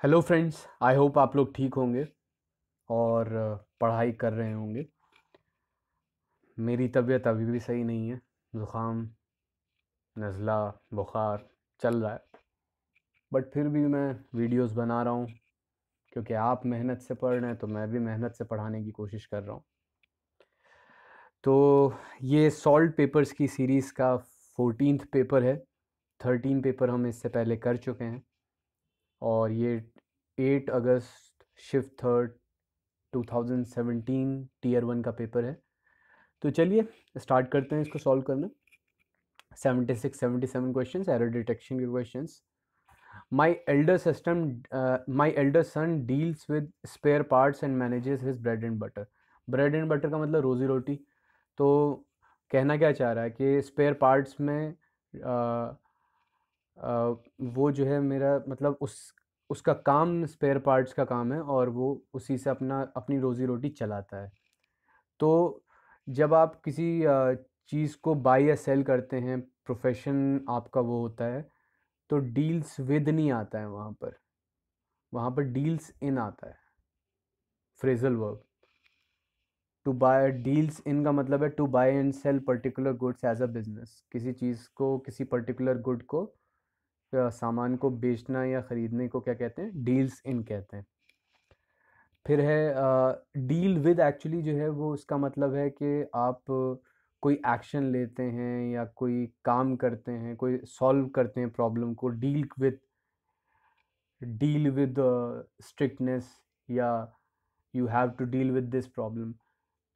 Hello friends, I hope आप लोग ठीक होंगे और पढ़ाई कर रहे होंगे। मेरी तबीयत अभी भी सही नहीं है। ज़ुकाम, नज़ला, बुखार चल रहा है। बट फिर भी मैं वीडियोस बना रहा हूँ क्योंकि आप मेहनत से पढ़ रहे हैं तो मैं भी मेहनत से पढ़ाने की कोशिश कर रहा हूँ। तो ये सॉल्ट पेपर्स की सीरीज़ का 14th पेपर है। 13 पेपर हम इससे पहले कर चुके हैं और ये 8 अगस्त शिफ्ट थर्ड 2017 टीयर 1 का पेपर है। तो चलिए स्टार्ट करते हैं इसको सॉल्व करना। 76-77 क्वेश्चंस, एरर डिटेक्शन के questions. My elder son deals with spare parts and manages his bread and butter. Bread and butter का मतलब रोज़ी रोटी। तो कहना क्या चाह रहा है कि स्पेयर पार्ट्स में वो जो है मेरा मतलब उसका काम स्पेयर पार्ट्स का काम है और वो उसी से अपनी रोज़ी रोटी चलाता है। तो जब आप किसी चीज़ को बाय या सेल करते हैं, प्रोफेशन आपका वो होता है, तो डील्स विद नहीं आता है वहाँ पर डील्स इन आता है, phrasal verb. To buy, deals in का मतलब है to buy and sell particular goods as a business. किसी चीज़ को, किसी पर्टिकुलर गुड को या सामान को बेचना या ख़रीदने को क्या कहते हैं? डील्स इन कहते हैं। फिर है डील विद। एक्चुअली जो है वो उसका मतलब है कि आप कोई एक्शन लेते हैं या कोई काम करते हैं, कोई सॉल्व करते हैं प्रॉब्लम को। डील विद स्ट्रिक्टनेस या you have to deal with this problem.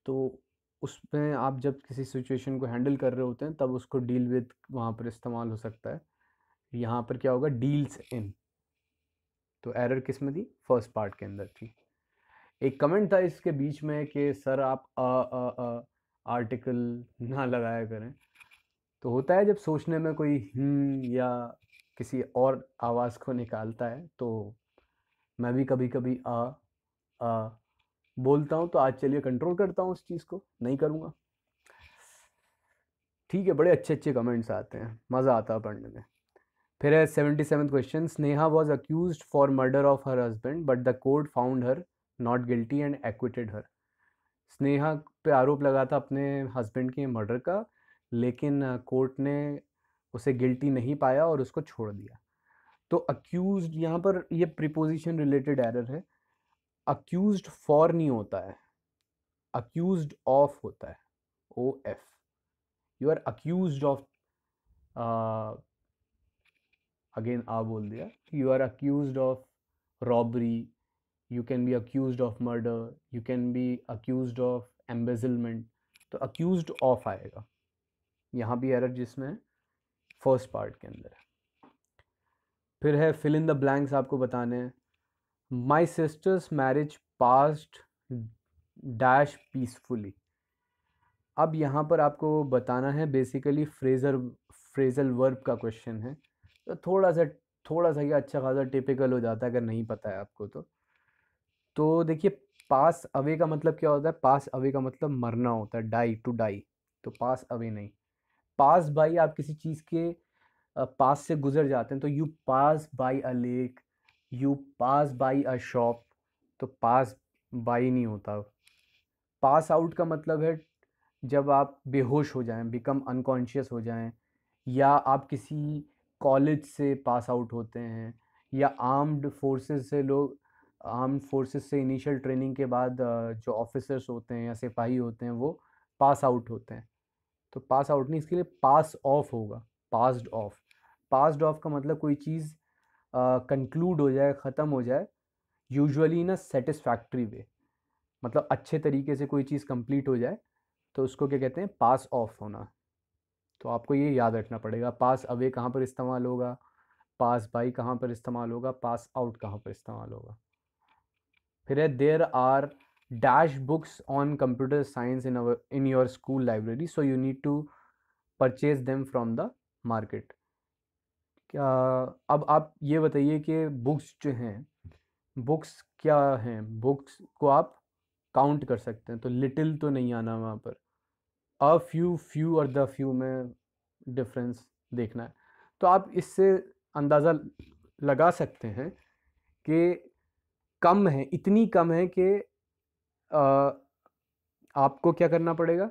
तो उसमें आप जब किसी सिचुएशन को हैंडल कर रहे होते हैं तब उसको डील विद वहाँ पर इस्तेमाल हो सकता है। यहाँ पर क्या होगा? Deals in. तो एरर किस में थी? फर्स्ट पार्ट के अंदर थी। एक कमेंट था इसके बीच में कि सर आप आर्टिकल ना लगाया करें। तो होता है जब सोचने में कोई या किसी और आवाज़ को निकालता है तो मैं भी कभी कभी आ बोलता हूँ। तो आज चलिए कंट्रोल करता हूँ उस चीज़ को, नहीं करूँगा। ठीक है, बड़े अच्छे अच्छे कमेंट्स आते हैं, मज़ा आता है पढ़ने में। फिर है 77th question. Sneha was accused for murder of her husband but the court found her not guilty and acquitted her. Sneha पे आरोप लगा था अपने हस्बैंड के मर्डर का, लेकिन कोर्ट ने उसे गिल्टी नहीं पाया और उसको छोड़ दिया। तो अक्यूज्ड, यहाँ पर ये प्रीपोजिशन रिलेटेड एरर है। अक्यूज्ड फॉर नहीं होता है, अक्यूज्ड ऑफ होता है। O F. You are accused of, again आ बोल दिया। You are accused of robbery, you can be accused of murder, you can be accused of embezzlement। तो accused of आएगा यहाँ भी एरर जिसमें फर्स्ट पार्ट के अंदर है। फिर है फिल इन द ब्लैंक्स आपको बताने हैं। My sister's marriage passed dash peacefully. अब यहाँ पर आपको बताना है, बेसिकली फ्रेजल वर्ब का क्वेश्चन है। तो थोड़ा सा ये अच्छा खासा टिपिकल हो जाता है अगर नहीं पता है आपको तो देखिए, पास अवे का मतलब क्या होता है? पास अवे का मतलब मरना होता है, डाई, टू डाई। तो पास अवे नहीं। पास बाई, आप किसी चीज़ के पास से गुजर जाते हैं तो you pass by a lake, you pass by a shop. तो पास बाई नहीं होता। पास आउट का मतलब है जब आप बेहोश हो जाएं, बिकम अनकॉन्शियस हो जाएं, या आप किसी कॉलेज से पास आउट होते हैं, या आर्म्ड फोर्सेस से इनिशियल ट्रेनिंग के बाद जो ऑफिसर्स होते हैं या सिपाही होते हैं वो पास आउट होते हैं। तो पास आउट नहीं, इसके लिए पास ऑफ होगा। Passed of. पास्ड ऑफ का मतलब कोई चीज़ कंक्लूड हो जाए, ख़त्म हो जाए, यूजुअली इन अ सेटिस्फैक्ट्री वे। मतलब अच्छे तरीके से कोई चीज़ कंप्लीट हो जाए तो उसको क्या कहते हैं? पास ऑफ होना। तो आपको ये याद रखना पड़ेगा, पास अवे कहाँ पर इस्तेमाल होगा, पास बाई कहाँ पर इस्तेमाल होगा, पास आउट कहाँ पर इस्तेमाल होगा। फिर है there are dash books on computer science in your school library so you need to purchase them from the market. क्या, अब आप ये बताइए कि बुक्स जो हैं, बुक्स क्या हैं? बुक्स को आप काउंट कर सकते हैं तो लिटिल तो नहीं आना वहाँ पर। अ फ्यू, फ्यू और द फ्यू में डिफरेंस देखना है। तो आप इससे अंदाज़ा लगा सकते हैं कि कम है, इतनी कम है कि आपको क्या करना पड़ेगा,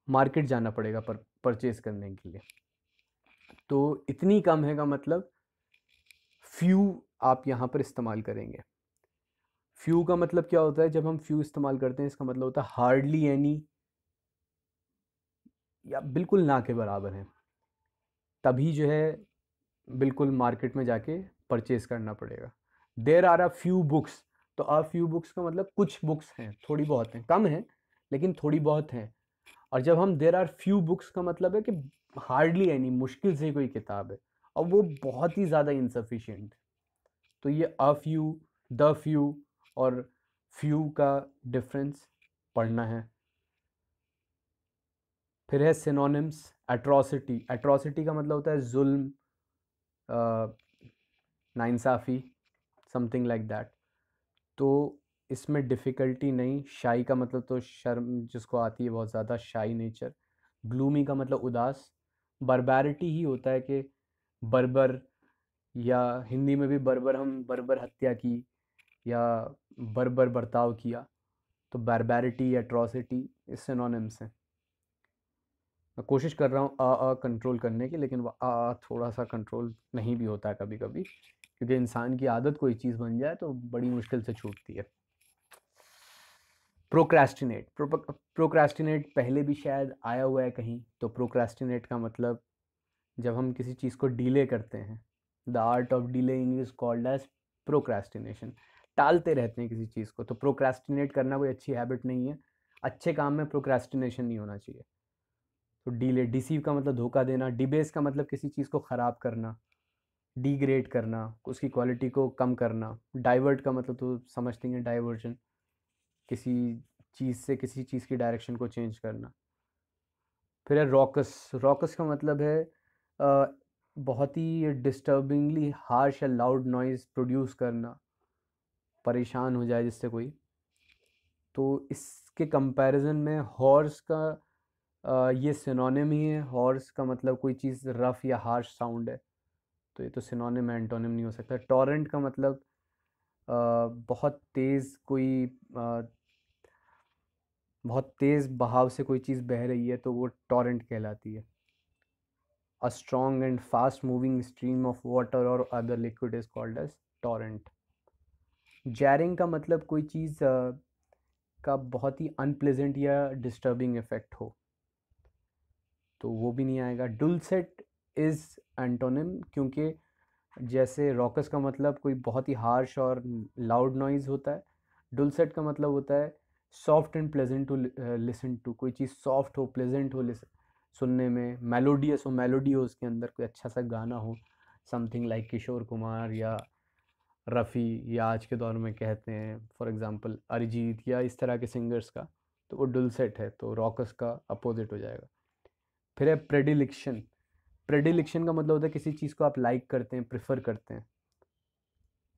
मार्केट जाना पड़ेगा परचेज करने के लिए। तो इतनी कम है का मतलब फ्यू आप यहाँ पर इस्तेमाल करेंगे। फ्यू का मतलब क्या होता है, जब हम फ्यू इस्तेमाल करते हैं इसका मतलब होता है हार्डली एनी, या बिल्कुल ना के बराबर है, तभी जो है बिल्कुल मार्केट में जाके परचेज करना पड़ेगा। There are a few books, तो अ फ्यू बुक्स का मतलब कुछ बुक्स हैं, थोड़ी बहुत हैं, कम हैं लेकिन थोड़ी बहुत हैं। और जब हम देर आर फ्यू बुक्स का मतलब है कि हार्डली एनी, मुश्किल से कोई किताब है और वो बहुत ही ज़्यादा इंसफिशिएंट। तो ये अ फ्यू, द फ्यू और फ्यू का डिफरेंस पढ़ना है। फिर है सिनोनिम्स। एट्रोसिटी, एट्रोसिटी का मतलब होता है जुल्म, नाइंसाफ़ी, समथिंग लाइक दैट। तो इसमें डिफ़िकल्टी नहीं। शाई का मतलब तो शर्म जिसको आती है बहुत ज़्यादा, शाई नेचर। ग्लूमी का मतलब उदास। बर्बैरिटी ही होता है कि बर्बर, या हिंदी में भी बर्बर, हम बर्बर हत्या की या बर्बर बर्ताव किया, तो बारबैरिटी, एट्रोसिटी, इस सिनोनिम्स हैं। मैं कोशिश कर रहा हूँ कंट्रोल करने की, लेकिन वो थोड़ा सा कंट्रोल नहीं भी होता है कभी कभी, क्योंकि इंसान की आदत कोई चीज़ बन जाए तो बड़ी मुश्किल से छूटती है। प्रोक्रेस्टिनेट, प्रोक्रेस्टिनेट पहले भी शायद आया हुआ है कहीं। तो प्रोक्रेस्टिनेट का मतलब जब हम किसी चीज़ को डिले करते हैं, the art of delaying is called as procrastination. टालते रहते हैं किसी चीज़ को, तो प्रोक्रेस्टिनेट करना कोई अच्छी हैबिट नहीं है। अच्छे काम में प्रोक्रेस्टिनेशन नहीं होना चाहिए। तो डीले, डिसीव का मतलब धोखा देना। डिबेस का मतलब किसी चीज़ को ख़राब करना, डिग्रेड करना, उसकी क्वालिटी को कम करना। डाइवर्ट का मतलब तो समझते हैं, डाइवर्जन, किसी चीज़ से किसी चीज़ की डायरेक्शन को चेंज करना। फिर है रॉकस। रॉकस का मतलब है बहुत ही डिस्टर्बिंगली हार्श या लाउड नॉइज़ प्रोड्यूस करना, परेशान हो जाए जिससे कोई। तो इसके कंपैरिजन में हॉर्स का ये सिनोनिम ही है। हॉर्स का मतलब कोई चीज़ रफ़ या हार्श साउंड है, तो ये तो सिनोनिम है, एंटोनिम नहीं हो सकता। टॉरेंट का मतलब बहुत तेज़ कोई बहुत तेज़ बहाव से कोई चीज़ बह रही है तो वो टॉरेंट कहलाती है। A strong and fast moving stream of water और other liquid is called as torrent. Jarring का मतलब कोई चीज़ का बहुत ही अनप्लेजेंट या डिस्टर्बिंग इफेक्ट हो, तो वो भी नहीं आएगा। डुलसेट इज़ एंटोनिम, क्योंकि जैसे रॉकस का मतलब कोई बहुत ही हार्श और लाउड नॉइज़ होता है, डुलसेट का मतलब होता है soft and pleasant to listen to. कोई चीज़ सॉफ्ट हो, प्लेजेंट हो सुनने में, मेलोडियस हो, मेलोडी हो उसके अंदर, कोई अच्छा सा गाना हो, समथिंग लाइक किशोर कुमार या रफ़ी, या आज के दौर में कहते हैं फॉर एग्ज़ाम्पल अरिजीत या इस तरह के सिंगर्स का, तो वो डुलसेट है। तो रॉकस का अपोजिट हो जाएगा। फिर है प्रेडिलिक्शन। प्रेडिलिक्शन का मतलब होता है किसी चीज़ को आप लाइक करते हैं, प्रेफर करते हैं।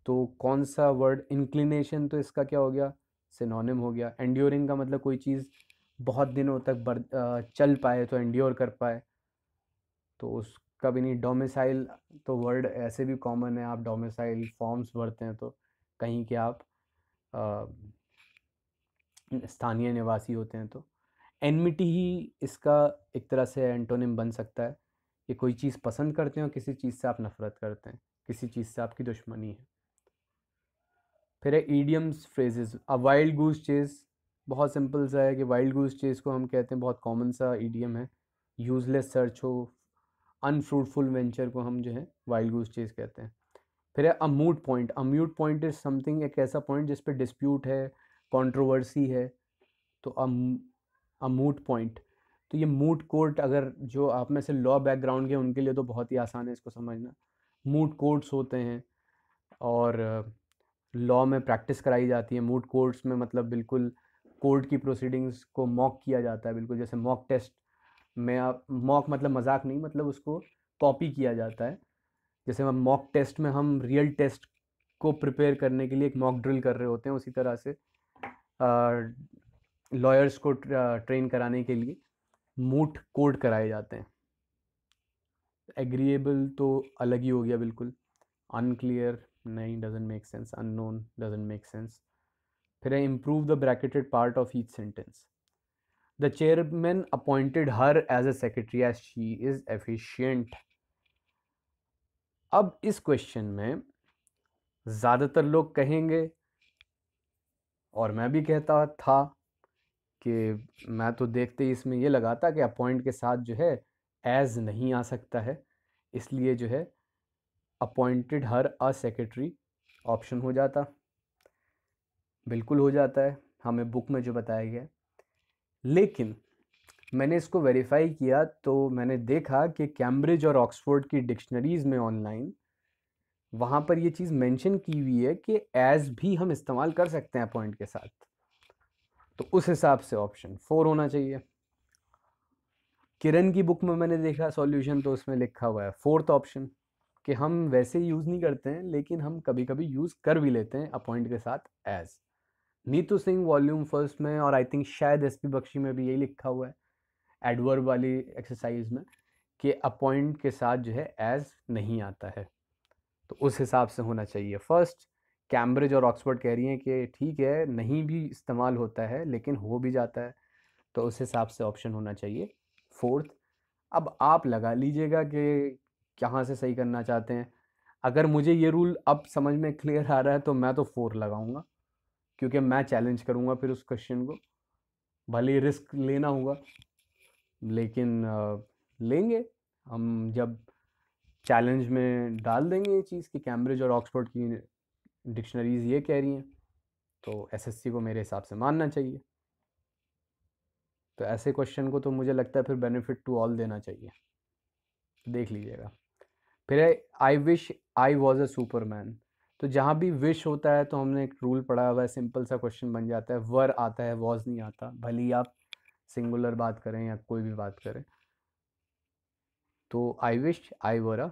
तो कौन सा वर्ड, इंक्लिनेशन, तो इसका क्या हो गया, सिनोनिम हो गया। एंड्योरिंग का मतलब कोई चीज़ बहुत दिनों तक चल पाए, तो एंड्योर कर पाए, तो उसका भी नहीं। डोमिसाइल, तो वर्ड ऐसे भी कॉमन है, आप डोमिसाइल फॉर्म्स भरते हैं तो कहीं के आप अ, स्थानीय निवासी होते हैं। तो एनमिटी ही इसका एक तरह से एंटोनिम बन सकता है कि कोई चीज़ पसंद करते हैं और किसी चीज़ से आप नफ़रत करते हैं, किसी चीज़ से आपकी दुश्मनी है। फिर है ईडियम्स, फ्रेजेस। अ वाइल्ड गूस चेज़, बहुत सिंपल सा है कि वाइल्ड गूस चेज़ को हम कहते हैं, बहुत कॉमन सा ईडियम है। यूजलेस सर्च हो, अनफ्रूटफुल वेंचर को हम जो है वाइल्ड गूस चेज़ कहते हैं। फिर है a moot point. A moot point is something, एक ऐसा पॉइंट जिस पे डिस्प्यूट है, कंट्रोवर्सी है, तो अ मूट पॉइंट। तो ये मूट कोर्ट, अगर जो आप में से लॉ बैकग्राउंड के उनके लिए तो बहुत ही आसान है इसको समझना। मूट कोर्ट्स होते हैं और लॉ में प्रैक्टिस कराई जाती है। मूट कोर्ट्स में मतलब बिल्कुल कोर्ट की प्रोसीडिंग्स को मॉक किया जाता है, बिल्कुल जैसे मॉक टेस्ट में। आप मॉक मतलब मजाक नहीं, मतलब उसको कॉपी किया जाता है। जैसे हम मॉक टेस्ट में हम रियल टेस्ट को प्रिपेयर करने के लिए एक मॉक ड्रिल कर रहे होते हैं, उसी तरह से लॉयर्स को ट्रेन कराने के लिए मूट कोर्ट कराए जाते हैं। एग्रीएबल तो अलग ही हो गया बिल्कुल, अनक्लियर, नहीं, doesn't make sense. Unknown doesn't make sense. फिर है improve the bracketed part of each sentence. The chairman appointed her as a secretary as she is efficient. अब इस क्वेश्चन में ज़्यादातर लोग कहेंगे, और मैं भी कहता था, कि मैं तो देखते ही इसमें ये लगाता कि अपॉइंट के साथ जो है एज नहीं आ सकता है, इसलिए जो है अपॉइंटेड हर अ सेक्रेटरी ऑप्शन हो जाता. बिल्कुल हो जाता है, हमें बुक में जो बताया गया. लेकिन मैंने इसको वेरीफाई किया तो मैंने देखा कि कैम्ब्रिज और ऑक्सफोर्ड की डिक्शनरीज़ में ऑनलाइन वहाँ पर ये चीज़ मेंशन की हुई है कि एज भी हम इस्तेमाल कर सकते हैं अपॉइंट के साथ. तो उस हिसाब से ऑप्शन 4 होना चाहिए. किरण की बुक में मैंने देखा सॉल्यूशन, तो उसमें लिखा हुआ है फोर्थ ऑप्शन, कि हम वैसे यूज़ नहीं करते हैं लेकिन हम कभी कभी यूज़ कर भी लेते हैं अपॉइंट के साथ as. Neetu Singh volume first में, और आई थिंक शायद एसपी बख्शी में भी यही लिखा हुआ है एडवर्ब वाली एक्सरसाइज में, कि अपॉइंट के साथ जो है एज नहीं आता है. तो उस हिसाब से होना चाहिए फर्स्ट. कैम्ब्रिज और ऑक्सफोर्ड कह रही हैं कि ठीक है, नहीं भी इस्तेमाल होता है लेकिन हो भी जाता है, तो उस हिसाब से ऑप्शन होना चाहिए फोर्थ. अब आप लगा लीजिएगा कि कहाँ से सही करना चाहते हैं. अगर मुझे ये रूल अब समझ में क्लियर आ रहा है तो मैं तो 4 लगाऊंगा, क्योंकि मैं चैलेंज करूंगा फिर उस क्वेश्चन को. भले ही रिस्क लेना होगा, लेकिन लेंगे हम. जब चैलेंज में डाल देंगे ये चीज़ कि कैम्ब्रिज और ऑक्सफोर्ड की डिक्शनरीज ये कह रही हैं, तो एसएससी को मेरे हिसाब से मानना चाहिए. तो ऐसे क्वेश्चन को तो मुझे लगता है फिर बेनिफिट टू ऑल देना चाहिए. देख लीजिएगा. फिर है I wish I was a Superman. तो जहाँ भी विश होता है तो हमने एक रूल पढ़ा हुआ है, सिंपल सा क्वेश्चन बन जाता है. वर आता है, वॉज नहीं आता, भले ही आप सिंगुलर बात करें या कोई भी बात करें. तो I wish I were a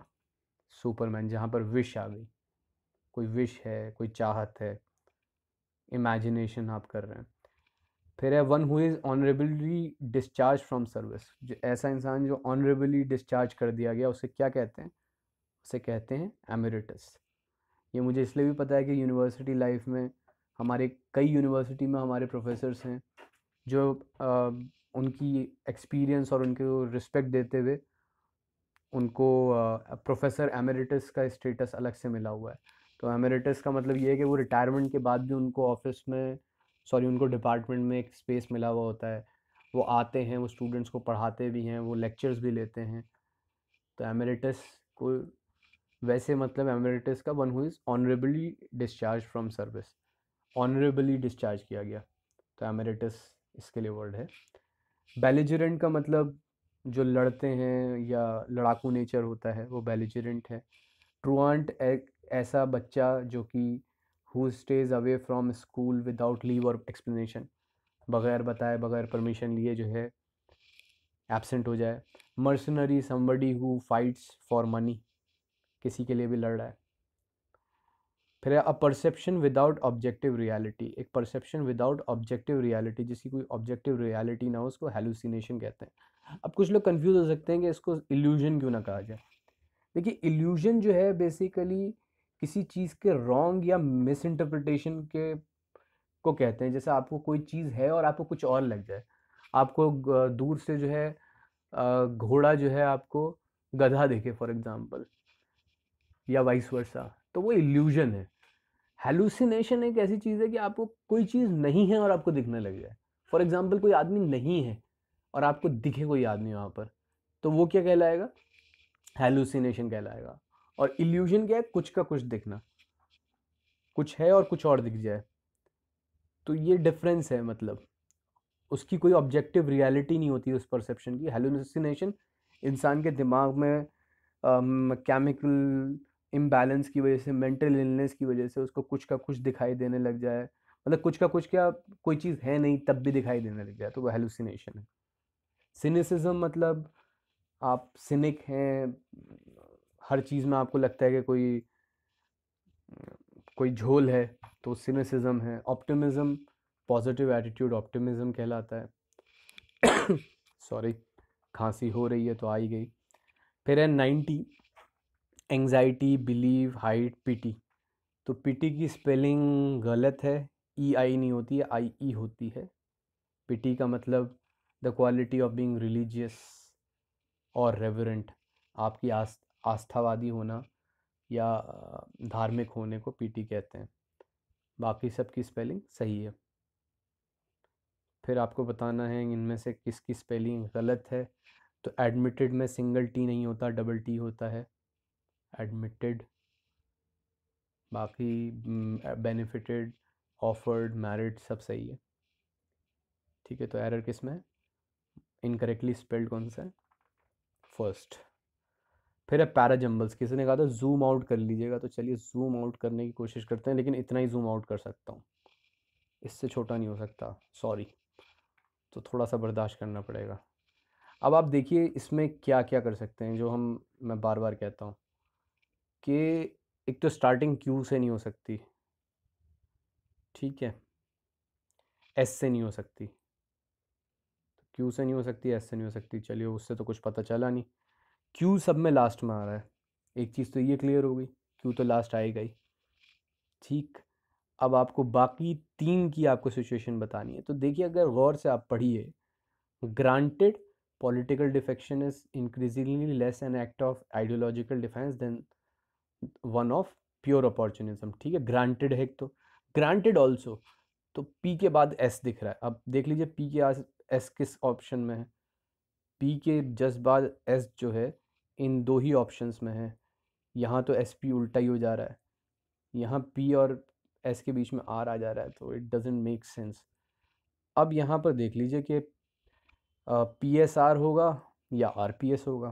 Superman, जहाँ पर विश आ गई, कोई विश है, कोई चाहत है, इमेजिनेशन आप कर रहे हैं. फिर है one who is honourably discharge from service. जो ऐसा इंसान जो ऑनरेबली डिस्चार्ज कर दिया गया, उसे क्या कहते हैं? उसे कहते हैं एमिरेटस. ये मुझे इसलिए भी पता है कि यूनिवर्सिटी लाइफ में हमारे कई यूनिवर्सिटी में हमारे प्रोफेसर्स हैं जो उनकी एक्सपीरियंस और उनको रिस्पेक्ट देते हुए उनको प्रोफेसर एमिरेटस का स्टेटस अलग से मिला हुआ है. तो एमिरेटस का मतलब ये है कि वो रिटायरमेंट के बाद भी उनको ऑफिस में, सॉरी, उनको डिपार्टमेंट में एक स्पेस मिला हुआ होता है. वो आते हैं, वो स्टूडेंट्स को पढ़ाते भी हैं, वो लेक्चर्स भी लेते हैं. तो एमिरेटस को वैसे मतलब एमिरेटस का one who is honourably discharge from service, honourably discharge किया गया, तो एमिरेटस इसके लिए वर्ड है. बेलिजरेंट का मतलब जो लड़ते हैं या लड़ाकू नेचर होता है, वो बेलिजरेंट है. ट्रुआंट एक ऐसा बच्चा जो कि who stays away from school without leave और एक्सप्लेनेशन, बगैर बताए बगैर परमिशन लिए जो है एब्सेंट हो जाए. Mercenary somebody who fights for money, किसी के लिए भी लड़ रहा है. फिर a perception without objective reality. एक परसेप्शन विदाउट ऑब्जेक्टिव रियलिटी, जिसकी कोई ऑब्जेक्टिव रियलिटी ना हो, उसको हेलुसिनेशन कहते हैं. अब कुछ लोग कंफ्यूज हो सकते हैं कि इसको इल्यूजन क्यों ना कहा जाए. देखिए, इल्यूजन जो है बेसिकली किसी चीज़ के रॉन्ग या मिस इंटरप्रिटेशन के को कहते हैं. जैसे आपको कोई चीज़ है और आपको कुछ और लग जाए. आपको दूर से जो है घोड़ा जो है आपको गधा देखे फॉर एग्जांपल, या वाइस वर्सा, तो वो इल्यूजन है. हेलुसिनेशन एक ऐसी चीज़ है कि आपको कोई चीज़ नहीं है और आपको दिखने लग जाए. फॉर एग्जांपल कोई आदमी नहीं है और आपको दिखे कोई आदमी वहाँ पर, तो वो क्या कहलाएगा? हेलुसिनेशन कहलाएगा. और इल्यूजन क्या है? कुछ का कुछ दिखना, कुछ है और कुछ और दिख जाए. तो ये डिफरेंस है. मतलब उसकी कोई ऑब्जेक्टिव रियलिटी नहीं होती उस परसेप्शन की. हेलुसिनेशन इंसान के दिमाग में केमिकल इम्बैलेंस की वजह से, मेंटल इलनेस की वजह से उसको कुछ का कुछ दिखाई देने लग जाए. मतलब कुछ का कुछ, क्या कोई चीज़ है नहीं तब भी दिखाई देने लग जाए, तो वो हेलुसिनेशन है. सिनिसिज्म मतलब आप सिनिक हैं, हर चीज़ में आपको लगता है कि कोई झोल है, तो सिनिसिज्म है. ऑप्टिमिज्म, पॉजिटिव एटीट्यूड ऑप्टिमिज्म कहलाता है. सॉरी, खांसी हो रही है तो आ ही गई. फिर है 90, एंग्जाइटी, बिलीव, हाइट, पिटी. तो पीटी की स्पेलिंग गलत है, ई आई नहीं होती है, आई ई होती है। पीटी का मतलब the quality of being religious और रेवरेंट, आपकी आस्थावादी होना या धार्मिक होने को पीटी कहते हैं। बाकी सब की स्पेलिंग सही है। फिर आपको बताना है इनमें से किसकी स्पेलिंग गलत है। तो एडमिटेड में सिंगल टी नहीं होता, डबल टी होता है, एडमिटेड। बाकी बेनिफिटेड, ऑफर्ड, मैरिड सब सही है। ठीक है, तो एरर किस में है, इनकरेक्टली स्पेल्ड कौन सा है, फर्स्ट। फिर है पैराजम्बल्स, किसी ने कहा था जूम आउट कर लीजिएगा, तो चलिए जूम आउट करने की कोशिश करते हैं, लेकिन इतना ही जूम आउट कर सकता हूँ, इससे छोटा नहीं हो सकता, सॉरी। तो थोड़ा सा बर्दाश्त करना पड़ेगा। अब आप देखिए इसमें क्या क्या कर सकते हैं, जो मैं बार बार कहता हूँ कि एक तो स्टार्टिंग क्यू से नहीं हो सकती, ठीक है, एस से नहीं हो सकती, क्यू से नहीं हो सकती, एस से नहीं हो सकती, चलिए उससे तो कुछ पता चला नहीं। क्यू सब में लास्ट में आ रहा है, एक चीज़ तो ये क्लियर हो गई, क्यू तो लास्ट आएगा ही, ठीक। अब आपको बाकी तीन की आपको सिचुएशन बतानी है, तो देखिए अगर गौर से आप पढ़िए, granted political defection is increasingly less an act of ideological defence than one of pure opportunism, ठीक है, ग्रांटेड है एक तो, ग्रांटेड ऑल्सो, तो पी के बाद एस दिख रहा है, अब देख लीजिए पी के आज एस किस ऑप्शन में है, पी के जस्ट बाद एस जो है इन दो ही ऑप्शंस में है, यहाँ तो एस पी उल्टा ही हो जा रहा है, यहाँ पी और एस के बीच में आर आ जा रहा है, तो इट डजेंट मेक सेंस। अब यहाँ पर देख लीजिए कि पी एस आर होगा या आर पी एस होगा,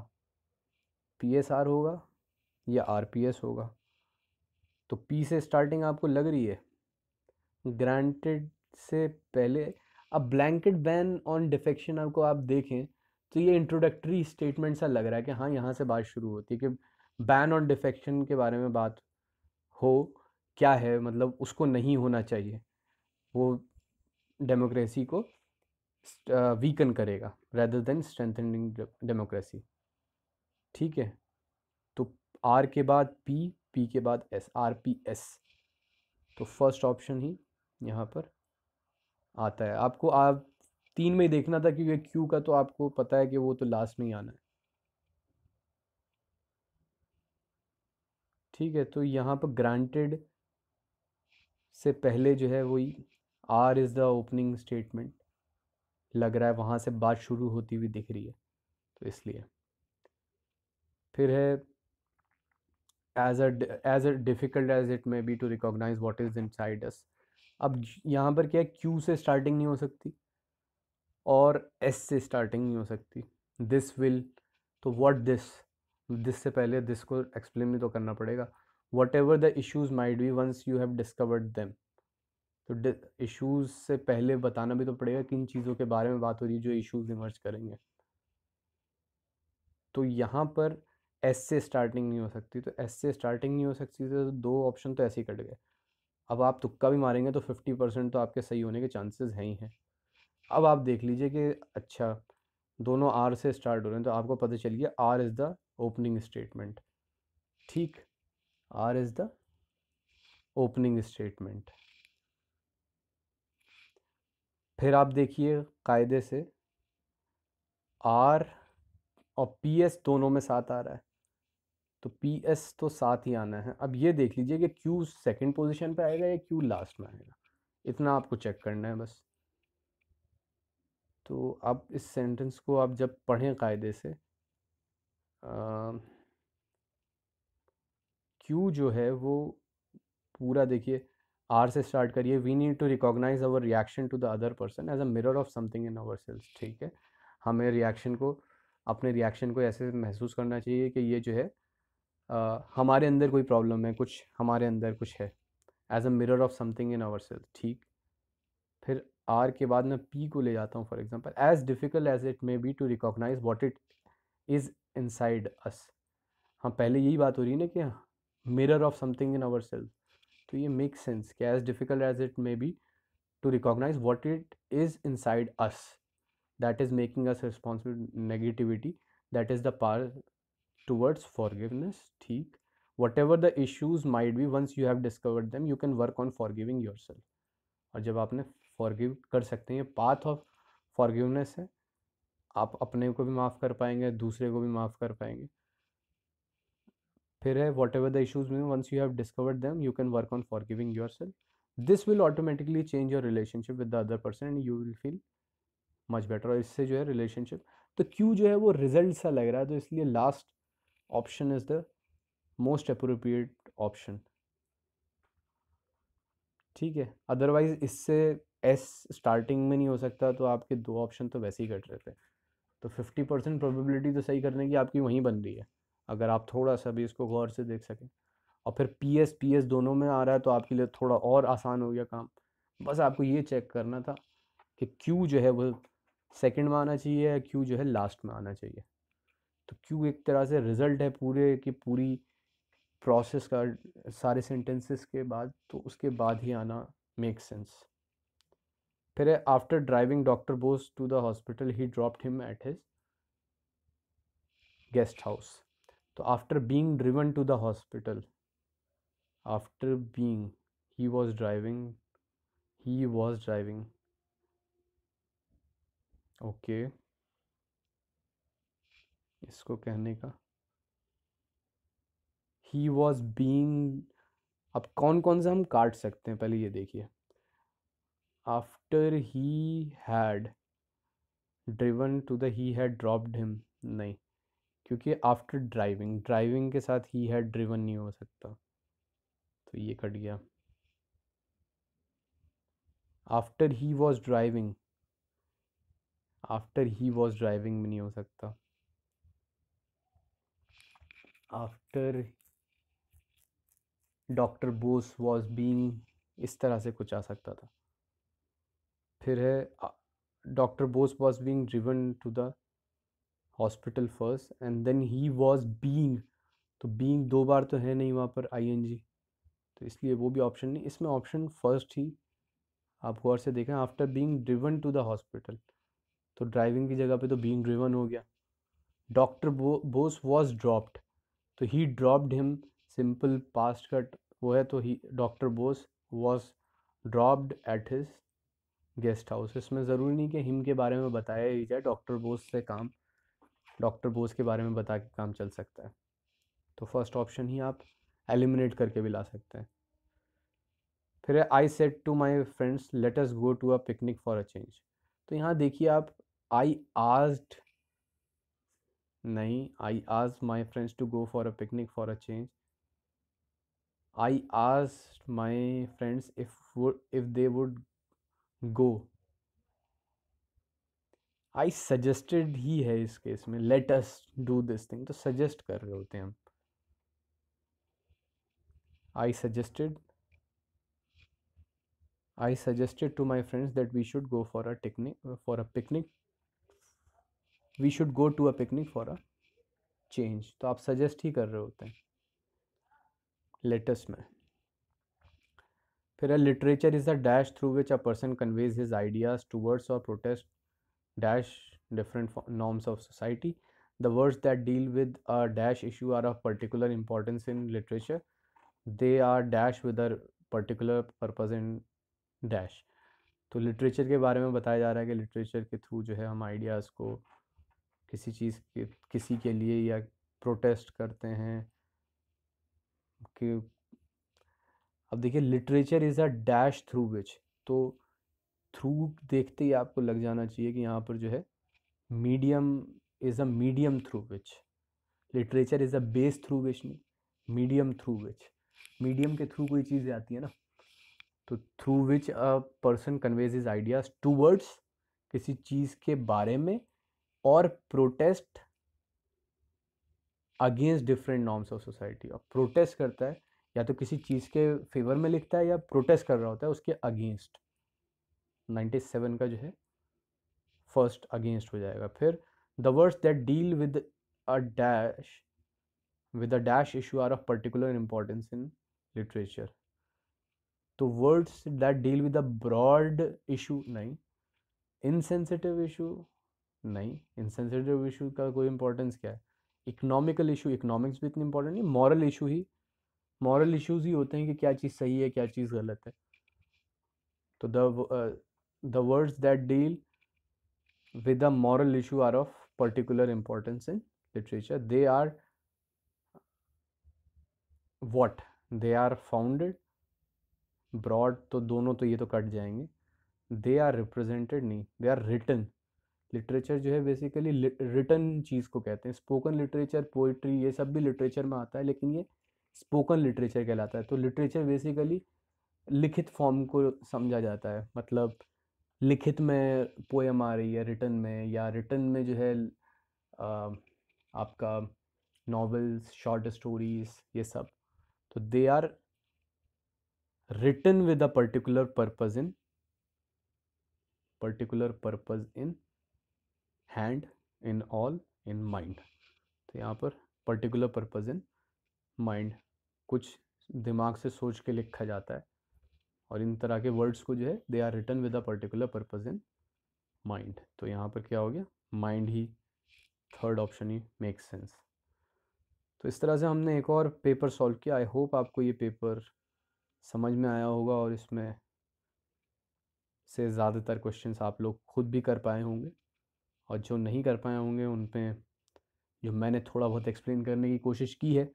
पी एस आर होगा या आर पी एस होगा, तो पी से स्टार्टिंग आपको लग रही है, ग्रांटेड से पहले। अब ब्लैंकेट बैन ऑन डिफेक्शन आपको आप देखें तो ये इंट्रोडक्टरी स्टेटमेंट सा लग रहा है कि हाँ यहाँ से बात शुरू होती है कि बैन ऑन डिफेक्शन के बारे में बात हो, क्या है मतलब उसको नहीं होना चाहिए, वो डेमोक्रेसी को वीकन करेगा रेदर देन स्ट्रेंथनिंग डेमोक्रेसी, ठीक है। तो आर के बाद पी, पी के बाद एस, आर पी एस, तो फर्स्ट ऑप्शन ही यहाँ पर आता है। आपको आप तीन में ही देखना था क्योंकि क्यू का तो आपको पता है कि वो तो लास्ट में ही आना है, ठीक है। तो यहाँ पर ग्रांटेड से पहले जो है वही R is the opening statement लग रहा है, वहाँ से बात शुरू होती हुई दिख रही है, तो इसलिए। फिर है as a difficult as it may be to recognise what is inside us. अब यहाँ पर क्या है, क्यू से स्टार्टिंग नहीं हो सकती और एस से स्टार्टिंग नहीं हो सकती, दिस विल, तो व्हाट दिस से पहले दिस को एक्सप्लेन भी तो करना पड़ेगा, whatever the issues might be once you have discovered them, तो इश्यूज़ से पहले बताना भी तो पड़ेगा किन चीज़ों के बारे में बात हो रही है जो इश्यूज़ इमर्ज करेंगे। तो यहाँ पर एस से स्टार्टिंग नहीं हो सकती, तो एस से स्टार्टिंग नहीं हो सकती, तो दो ऑप्शन तो ऐसे ही कट गए। अब आप तुक्का भी मारेंगे तो 50% तो आपके सही होने के चांसेस हैं ही हैं। अब आप देख लीजिए कि अच्छा दोनों आर से स्टार्ट हो रहे हैं, तो आपको पता चल गया R is the opening statement, ठीक, R is the opening statement. फिर आप देखिए कायदे से आर और पी एस दोनों में साथ आ रहा है, तो पी एस तो साथ ही आना है। अब ये देख लीजिए कि क्यू सेकंड पोजीशन पे आएगा या क्यू लास्ट में आएगा, इतना आपको चेक करना है बस। तो अब इस सेंटेंस को आप जब पढ़ें कायदे से, क्यू जो है वो पूरा देखिए, आर से स्टार्ट करिए, we need to recognise our reaction to the other person as a mirror of something in our selves, ठीक है। हमें रिएक्शन को, अपने रिएक्शन को ऐसे महसूस करना चाहिए कि ये जो है हमारे अंदर कोई प्रॉब्लम है, कुछ हमारे अंदर कुछ है, as a mirror of something in our self, ठीक। फिर आर के बाद मैं पी को ले जाता हूँ, for example as difficult as it may be to recognise what it is inside us. हाँ पहले यही बात हो रही है ना कि mirror of something in our self, तो ये मेक सेंस कि as difficult as it may be to recognise what it is inside us that is making us responsible negativity, that is the path towards forgiveness, ठीक। whatever the issues might be, once you have discovered them, you can work on forgiving yourself. और जब आपने forgive कर सकते हैं, path of forgiveness है, आप अपने को भी माफ़ कर पाएंगे, दूसरे को भी माफ़ कर पाएंगे. फिर है वॉट एवर द इशूज में, once you have discovered them you can work on forgiving yourself. This will automatically change your relationship with the other person and you will feel much better. और इससे जो है relationship, तो Q जो है वो result सा लग रहा है, तो इसलिए last option is the most appropriate option. ठीक है, अदरवाइज इससे एस स्टार्टिंग में नहीं हो सकता, तो आपके दो ऑप्शन तो वैसे ही कट रहे थे. तो 50% प्रोबेबिलिटी तो सही करने की आपकी वहीं बन रही है, अगर आप थोड़ा सा भी इसको गौर से देख सकें. और फिर पी एस दोनों में आ रहा है, तो आपके लिए थोड़ा और आसान हो गया काम. बस आपको ये चेक करना था कि क्यू जो है वो सेकंड में आना चाहिए या क्यू जो है लास्ट में आना चाहिए. तो क्यू एक तरह से रिजल्ट है पूरे की पूरी प्रोसेस का, सारे सेंटेंसेस के बाद, तो उसके बाद ही आना मेक सेंस. फिर है after driving doctor Bose to the hospital he dropped him at his guest house. तो after being driven to the hospital, after being, he was driving okay. इसको कहने का ही वॉज बीइंग, अब कौन कौन सा हम काट सकते हैं पहले ये देखिए. After he had driven to the he had dropped him, नहीं, क्योंकि आफ्टर ड्राइविंग के साथ ही हैड ड्रिवन नहीं हो सकता, तो ये कट गया. आफ्टर ही वॉज ड्राइविंग में नहीं हो सकता. After doctor Bose was being, इस तरह से कुछ आ सकता था. फिर है doctor Bose was being driven to the hospital first and then he was being, तो बीइंग दो बार तो है नहीं वहाँ पर आईएनजी, तो इसलिए वो भी ऑप्शन नहीं. इसमें ऑप्शन फर्स्ट ही आप गौर से देखें, after being driven to the hospital, तो ड्राइविंग की जगह पे तो बीइंग ड्रिवन हो गया. डॉक्टर बोस वॉज ड्रॉप्ड, तो he dropped him, simple past का वो है, तो he doctor Bose was dropped at his guest house. इसमें ज़रूरी नहीं कि हिम के बारे में बताया ही जाए, डॉक्टर बोस के बारे में बता के काम चल सकता है. तो फर्स्ट ऑप्शन ही आप एलिमिनेट करके भी ला सकते हैं. फिर है I said to my friends let us go to a picnic for a change. तो यहाँ देखिए आप, आई आस्क्ड नहीं, I asked my friends to go for a picnic for a change. I asked my friends if they would go. I suggested ही है इस case में, let us do this thing, तो सजेस्ट कर रहे होते हैं हम. आई suggested to my friends that we should go for a picnic we should go to a picnic for a change. तो आप सजेस्ट ही कर रहे होते हैं लेटेस्ट में. फिर literature is a dash through which a person conveys his ideas towards और protest dash different norms of society. The words that deal with a dash issue are of particular importance in literature. They are dash with a particular purpose in dash. तो literature के बारे में बताया जा रहा है कि लिटरेचर के थ्रू जो है हम आइडियाज़ को किसी चीज़ के किसी के लिए या प्रोटेस्ट करते हैं कि, अब देखिए literature is a dash through विच, तो थ्रू देखते ही आपको लग जाना चाहिए कि यहाँ पर जो है medium is a medium through which. Literature is a base through which नहीं, मीडियम थ्रू विच. मीडियम के थ्रू कोई चीज़ आती है ना, तो through which a person conveys his ideas towards, किसी चीज़ के बारे में, और protest against different norms of society. और प्रोटेस्ट करता है या तो किसी चीज़ के फेवर में लिखता है या प्रोटेस्ट कर रहा होता है उसके अगेंस्ट. 97 का जो है फर्स्ट अगेंस्ट हो जाएगा. फिर the words that deal with a dash issue are of particular importance in literature. तो words that deal with a broad issue नहीं, इनसेंसिटिव इशू नहीं, इनसेंसिटिव इशू का कोई इंपॉर्टेंस क्या है. इकोनॉमिकल इशू, इकोनॉमिक्स भी इतनी इंपॉर्टेंट नहीं, मॉरल इशू ही मॉरल इश्यूज ही होते हैं कि क्या चीज़ सही है क्या चीज़ गलत है। तो the words that deal with a moral issue are of particular importance in literature. They are what? They are founded, broad, तो दोनों तो ये तो कट जाएंगे, दे आर रिप्रेजेंटेड नहीं, दे आर रिटन। लिटरेचर जो है बेसिकली रिटन चीज़ को कहते हैं। स्पोकन लिटरेचर, पोइट्री, ये सब भी लिटरेचर में आता है, लेकिन ये स्पोकन लिटरेचर कहलाता है। तो लिटरेचर बेसिकली लिखित फॉर्म को समझा जाता है, मतलब लिखित में पोएम आ रही है रिटन में, या रिटन में जो है आपका नॉवेल्स, शॉर्ट स्टोरीज, ये सब। तो they are written with a particular purpose in hand, in all, in mind. तो यहाँ पर पर्टिकुलर पर्पज इन माइंड, कुछ दिमाग से सोच के लिखा जाता है, और इन तरह के वर्ड्स को जो है they are written with a particular purpose in mind. तो यहाँ पर क्या हो गया, माइंड ही, थर्ड ऑप्शन ही मेक्स सेंस। तो इस तरह से हमने एक और पेपर सॉल्व किया। आई होप आपको ये पेपर समझ में आया होगा, और इसमें से ज़्यादातर क्वेश्चंस आप लोग खुद भी कर पाए होंगे, और जो नहीं कर पाए होंगे उन पे जो मैंने थोड़ा बहुत एक्सप्लेन करने की कोशिश की है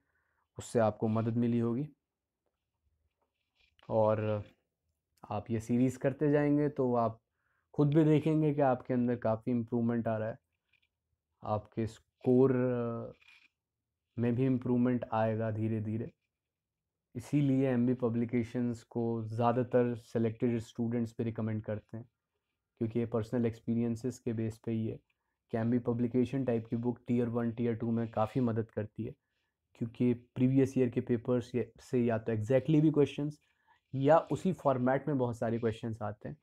उससे आपको मदद मिली होगी। और आप ये सीरीज़ करते जाएंगे तो आप खुद भी देखेंगे कि आपके अंदर काफ़ी इम्प्रूवमेंट आ रहा है, आपके स्कोर में भी इम्प्रूवमेंट आएगा धीरे धीरे। इसीलिए एमबी पब्लिकेशंस को ज़्यादातर सेलेक्टेड स्टूडेंट्स पे रिकमेंड करते हैं, क्योंकि ये पर्सनल एक्सपीरियंसेस के बेस पे ही है कि एमबी पब्लिकेशन टाइप की बुक टीयर 1 टीयर 2 में काफ़ी मदद करती है, क्योंकि प्रीवियस ईयर के पेपर्स से या तो एग्जैक्टली भी क्वेश्चंस या उसी फॉर्मेट में बहुत सारे क्वेश्चंस आते हैं।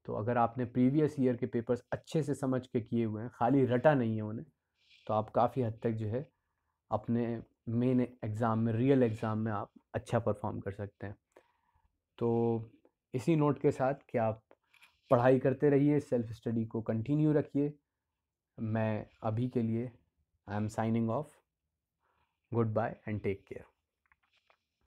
तो अगर आपने प्रीवियस ईयर के पेपर्स अच्छे से समझ के किए हुए हैं, खाली रटा नहीं है उन्हें, तो आप काफ़ी हद तक जो है अपने मेन एग्ज़ाम में, रियल एग्ज़ाम में आप अच्छा परफॉर्म कर सकते हैं। तो इसी नोट के साथ कि आप पढ़ाई करते रहिए, सेल्फ स्टडी को कंटिन्यू रखिए। मैं अभी के लिए I am signing off. Goodbye and take care.